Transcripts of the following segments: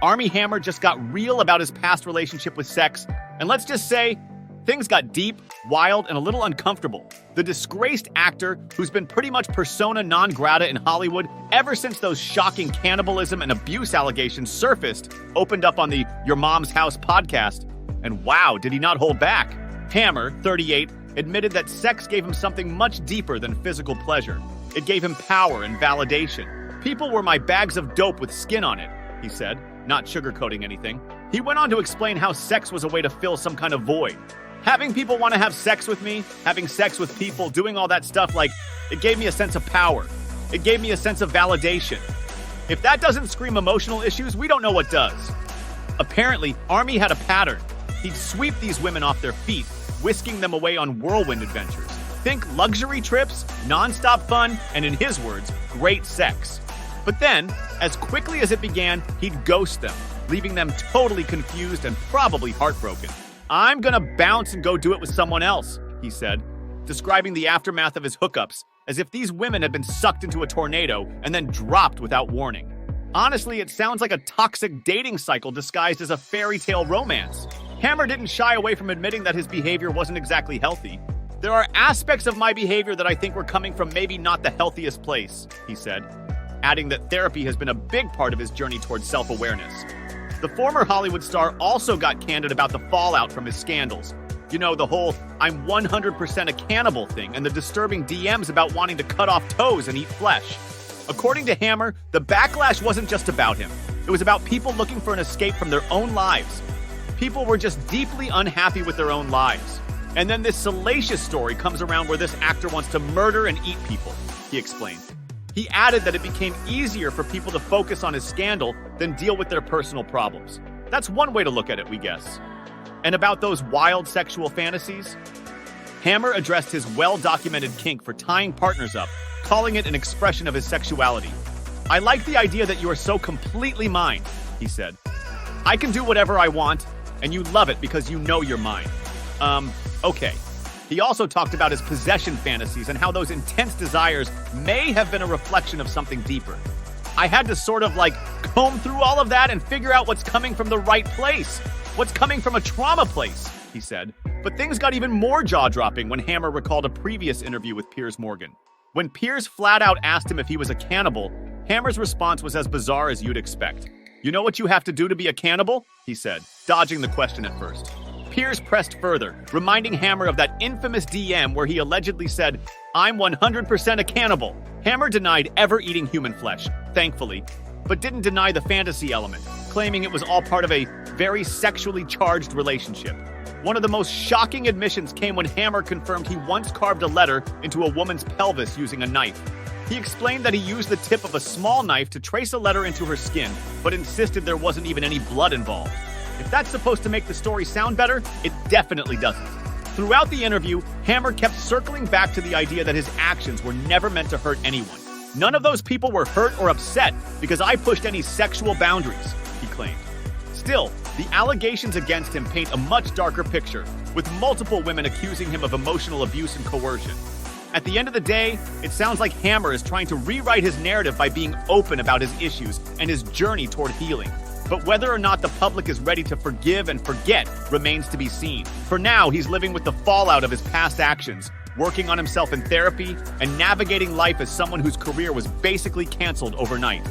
Armie Hammer just got real about his past relationship with sex, and let's just say, things got deep, wild, and a little uncomfortable. The disgraced actor, who's been pretty much persona non grata in Hollywood ever since those shocking cannibalism and abuse allegations surfaced, opened up on the Your Mom's House podcast. And wow, did he not hold back. Hammer, 38, admitted that sex gave him something much deeper than physical pleasure. It gave him power and validation. People were my bags of dope with skin on it, he said, not sugarcoating anything. He went on to explain how sex was a way to fill some kind of void. Having people want to have sex with me, having sex with people, doing all that stuff, it gave me a sense of power. It gave me a sense of validation. If that doesn't scream emotional issues, we don't know what does. Apparently, Armie had a pattern. He'd sweep these women off their feet, whisking them away on whirlwind adventures. Think luxury trips, non-stop fun, and in his words, great sex. But then, as quickly as it began, he'd ghost them, leaving them totally confused and probably heartbroken. "I'm gonna bounce and go do it with someone else," he said, describing the aftermath of his hookups as if these women had been sucked into a tornado and then dropped without warning. Honestly, it sounds like a toxic dating cycle disguised as a fairy tale romance. Hammer didn't shy away from admitting that his behavior wasn't exactly healthy. "There are aspects of my behavior that I think were coming from maybe not the healthiest place," he said, adding that therapy has been a big part of his journey towards self-awareness. The former Hollywood star also got candid about the fallout from his scandals. You know, the whole "I'm 100% a cannibal" thing and the disturbing DMs about wanting to cut off toes and eat flesh. According to Hammer, the backlash wasn't just about him. It was about people looking for an escape from their own lives. People were just deeply unhappy with their own lives. And then this salacious story comes around where this actor wants to murder and eat people, he explained. He added that it became easier for people to focus on his scandal than deal with their personal problems. That's one way to look at it, we guess. And about those wild sexual fantasies? Hammer addressed his well-documented kink for tying partners up, calling it an expression of his sexuality. "I like the idea that you are so completely mine," he said. "I can do whatever I want, and you love it because you know you're mine." Okay. He also talked about his possession fantasies and how those intense desires may have been a reflection of something deeper. "I had to sort of comb through all of that and figure out what's coming from the right place, what's coming from a trauma place," he said. But things got even more jaw-dropping when Hammer recalled a previous interview with Piers Morgan. When Piers flat out asked him if he was a cannibal, Hammer's response was as bizarre as you'd expect. "You know what you have to do to be a cannibal?" he said, dodging the question at first. Piers pressed further, reminding Hammer of that infamous DM where he allegedly said, "I'm 100% a cannibal." Hammer denied ever eating human flesh, thankfully, but didn't deny the fantasy element, claiming it was all part of a very sexually charged relationship. One of the most shocking admissions came when Hammer confirmed he once carved a letter into a woman's pelvis using a knife. He explained that he used the tip of a small knife to trace a letter into her skin, but insisted there wasn't even any blood involved. If that's supposed to make the story sound better, it definitely doesn't. Throughout the interview, Hammer kept circling back to the idea that his actions were never meant to hurt anyone. "None of those people were hurt or upset because I pushed any sexual boundaries," he claimed. Still, the allegations against him paint a much darker picture, with multiple women accusing him of emotional abuse and coercion. At the end of the day, it sounds like Hammer is trying to rewrite his narrative by being open about his issues and his journey toward healing. But whether or not the public is ready to forgive and forget remains to be seen. For now, he's living with the fallout of his past actions, working on himself in therapy, and navigating life as someone whose career was basically canceled overnight.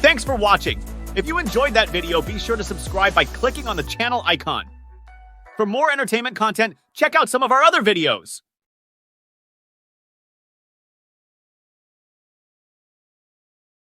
Thanks for watching. If you enjoyed that video, be sure to subscribe by clicking on the channel icon. For more entertainment content, check out some of our other videos.